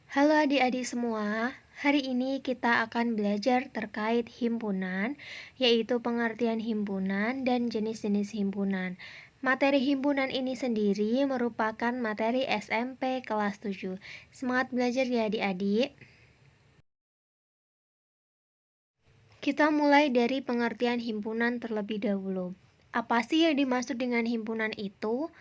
Halo adik-adik semua, hari ini kita akan belajar terkait himpunan, yaitu pengertian himpunan dan jenis-jenis himpunan. Materi himpunan ini sendiri merupakan materi SMP kelas 7. Semangat belajar ya adik-adik. Kita mulai dari pengertian himpunan terlebih dahulu. Apa sih yang dimaksud dengan himpunan itu?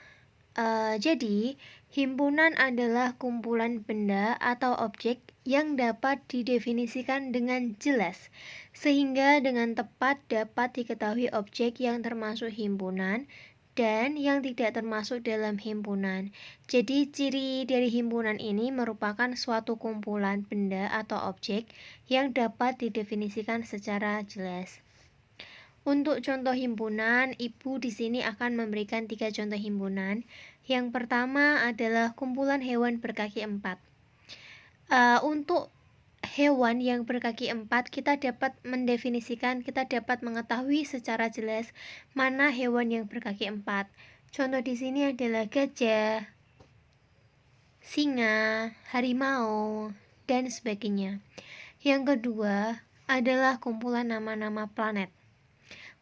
Jadi, himpunan adalah kumpulan benda atau objek yang dapat didefinisikan dengan jelas, sehingga dengan tepat dapat diketahui objek yang termasuk himpunan dan yang tidak termasuk dalam himpunan. Jadi, ciri dari himpunan ini merupakan suatu kumpulan benda atau objek yang dapat didefinisikan secara jelas. Untuk contoh himpunan, Ibu di sini akan memberikan 3 contoh himpunan. Yang pertama adalah kumpulan hewan berkaki 4. Untuk hewan yang berkaki 4, kita dapat mendefinisikan, kita dapat mengetahui secara jelas mana hewan yang berkaki 4. Contoh di sini adalah gajah, singa, harimau, dan sebagainya. Yang kedua adalah kumpulan nama-nama planet.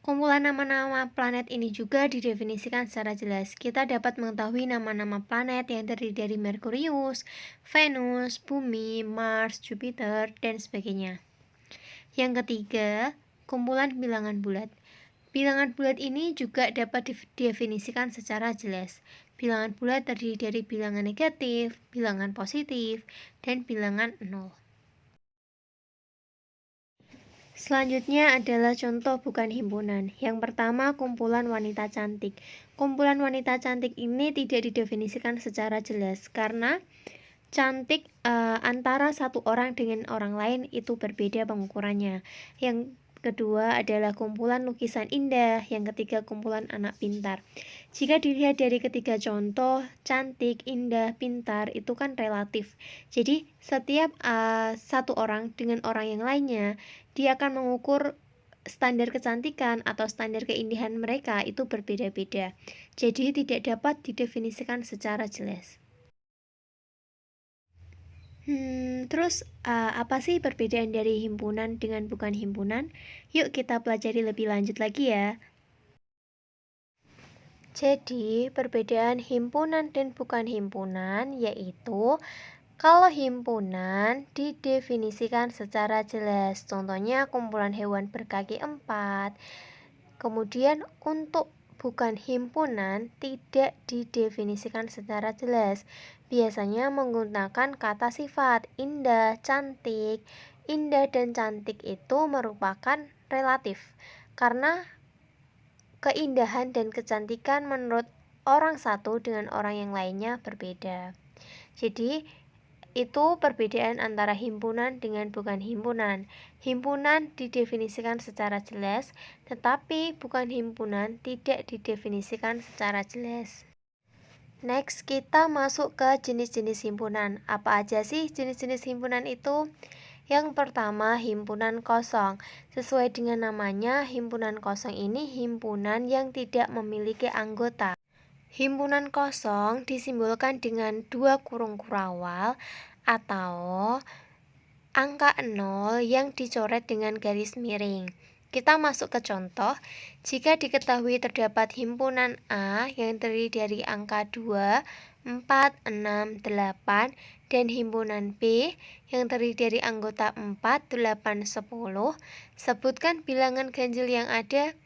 Kumpulan nama-nama planet ini juga didefinisikan secara jelas. Kita dapat mengetahui nama-nama planet yang terdiri dari Merkurius, Venus, Bumi, Mars, Jupiter, dan sebagainya. Yang ketiga, kumpulan bilangan bulat. Bilangan bulat ini juga dapat didefinisikan secara jelas. Bilangan bulat terdiri dari bilangan negatif, bilangan positif, dan bilangan 0. Selanjutnya adalah contoh bukan himpunan. Yang pertama, kumpulan wanita cantik. Kumpulan wanita cantik ini tidak didefinisikan secara jelas karena cantik antara satu orang dengan orang lain itu berbeda pengukurannya. Yang kedua adalah kumpulan lukisan indah. Yang ketiga, kumpulan anak pintar. Jika dilihat dari ketiga contoh, cantik, indah, pintar itu kan relatif. Jadi setiap satu orang dengan orang yang lainnya, dia akan mengukur standar kecantikan atau standar keindahan mereka itu berbeda-beda. Jadi tidak dapat didefinisikan secara jelas. Terus apa sih perbedaan dari himpunan dengan bukan himpunan? Yuk kita pelajari lebih lanjut lagi ya. Jadi, perbedaan himpunan dan bukan himpunan yaitu kalau himpunan didefinisikan secara jelas. Contohnya kumpulan hewan berkaki 4. Kemudian untuk bukan himpunan tidak didefinisikan secara jelas. Biasanya menggunakan kata sifat indah, cantik. Indah dan cantik itu merupakan relatif karena keindahan dan kecantikan menurut orang satu dengan orang yang lainnya berbeda. Jadi itu perbedaan antara himpunan dengan bukan himpunan. Himpunan didefinisikan secara jelas, tetapi bukan himpunan tidak didefinisikan secara jelas. Next, kita masuk ke jenis-jenis himpunan. Apa aja sih jenis-jenis himpunan itu? Yang pertama, himpunan kosong. Sesuai dengan namanya, himpunan kosong ini himpunan yang tidak memiliki anggota. Himpunan kosong disimbolkan dengan 2 kurung kurawal atau angka 0 yang dicoret dengan garis miring. Kita masuk ke contoh. Jika diketahui terdapat himpunan A yang terdiri dari angka 2, 4, 6, 8 dan himpunan B yang terdiri dari anggota 4, 8, 10, sebutkan bilangan ganjil yang ada.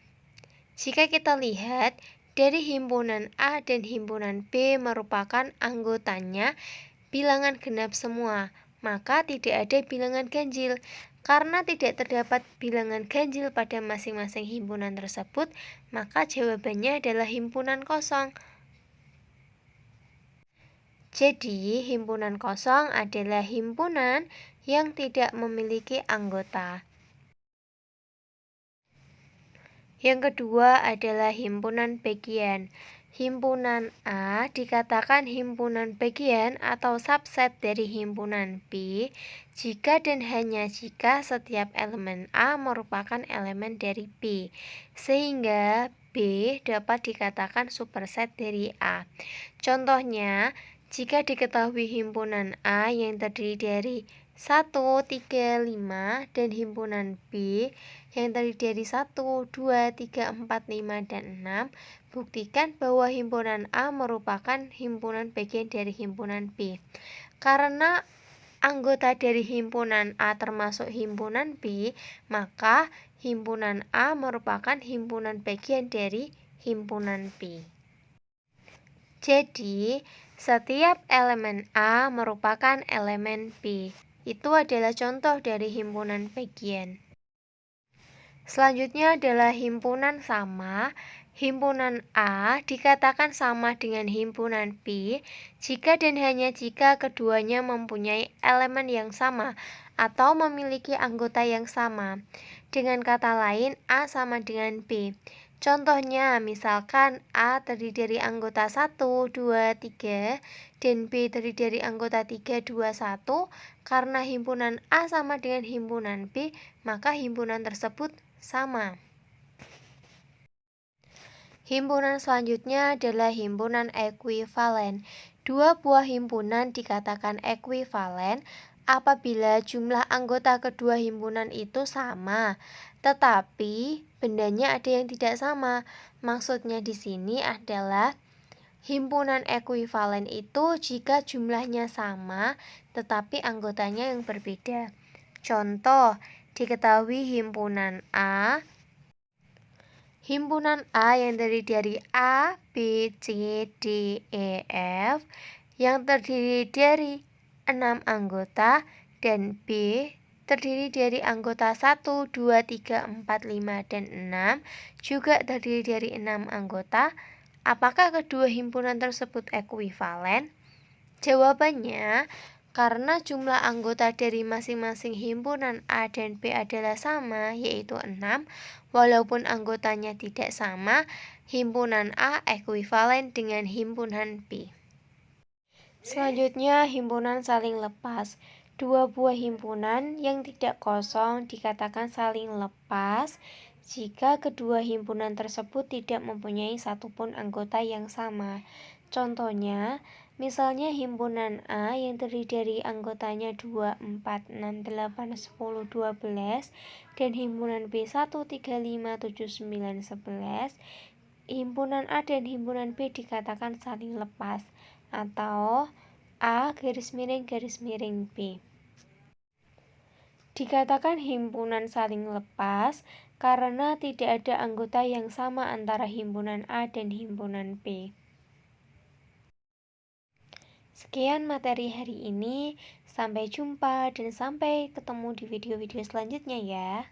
Jika kita lihat dari himpunan A dan himpunan B merupakan anggotanya bilangan genap semua, maka tidak ada bilangan ganjil. Karena tidak terdapat bilangan ganjil pada masing-masing himpunan tersebut, maka jawabannya adalah himpunan kosong. Jadi, himpunan kosong adalah himpunan yang tidak memiliki anggota. Yang kedua adalah himpunan bagian. Himpunan A dikatakan himpunan bagian atau subset dari himpunan B jika dan hanya jika setiap elemen A merupakan elemen dari B, sehingga B dapat dikatakan superset dari A. Contohnya, Jika diketahui himpunan A yang terdiri dari 1, 3, 5 dan himpunan B yang terdiri dari 1, 2, 3, 4, 5, dan 6, buktikan bahwa himpunan A merupakan himpunan bagian dari himpunan B. Karena anggota dari himpunan A termasuk himpunan B, maka himpunan A merupakan himpunan bagian dari himpunan B. Jadi, setiap elemen A merupakan elemen B. Itu adalah contoh dari himpunan bagian. Selanjutnya adalah himpunan sama. Himpunan A dikatakan sama dengan himpunan B jika dan hanya jika keduanya mempunyai elemen yang sama atau memiliki anggota yang sama. Dengan kata lain, A sama dengan B. Contohnya, misalkan A terdiri dari anggota 1, 2, 3, dan B terdiri dari anggota 3, 2, 1. Karena himpunan A sama dengan himpunan B, maka himpunan tersebut sama. Himpunan selanjutnya adalah himpunan ekuivalen. Dua buah himpunan dikatakan ekuivalen apabila jumlah anggota kedua himpunan itu sama, tetapi bendanya ada yang tidak sama. Maksudnya di sini adalah himpunan ekuivalen itu jika jumlahnya sama, tetapi anggotanya yang berbeda. Contoh, diketahui himpunan A yang terdiri dari A, B, C, D, E, F yang terdiri dari 6 anggota dan B terdiri dari anggota 1, 2, 3, 4, 5, dan 6 juga terdiri dari 6 anggota. Apakah kedua himpunan tersebut ekuivalen? Jawabannya, karena jumlah anggota dari masing-masing himpunan A dan B adalah sama, yaitu 6, walaupun anggotanya tidak sama, himpunan A ekuivalen dengan himpunan B. Selanjutnya, himpunan saling lepas. Dua buah himpunan yang tidak kosong dikatakan saling lepas jika kedua himpunan tersebut tidak mempunyai satupun anggota yang sama. Contohnya, misalnya himpunan A yang terdiri dari anggotanya 2, 4, 6, 8, 10, 12 dan himpunan B 1, 3, 5, 7, 9, 11. Himpunan A dan himpunan B dikatakan saling lepas atau A garis miring B. Dikatakan himpunan saling lepas karena tidak ada anggota yang sama antara himpunan A dan himpunan B. Sekian materi hari ini, sampai jumpa dan sampai ketemu di video-video selanjutnya ya.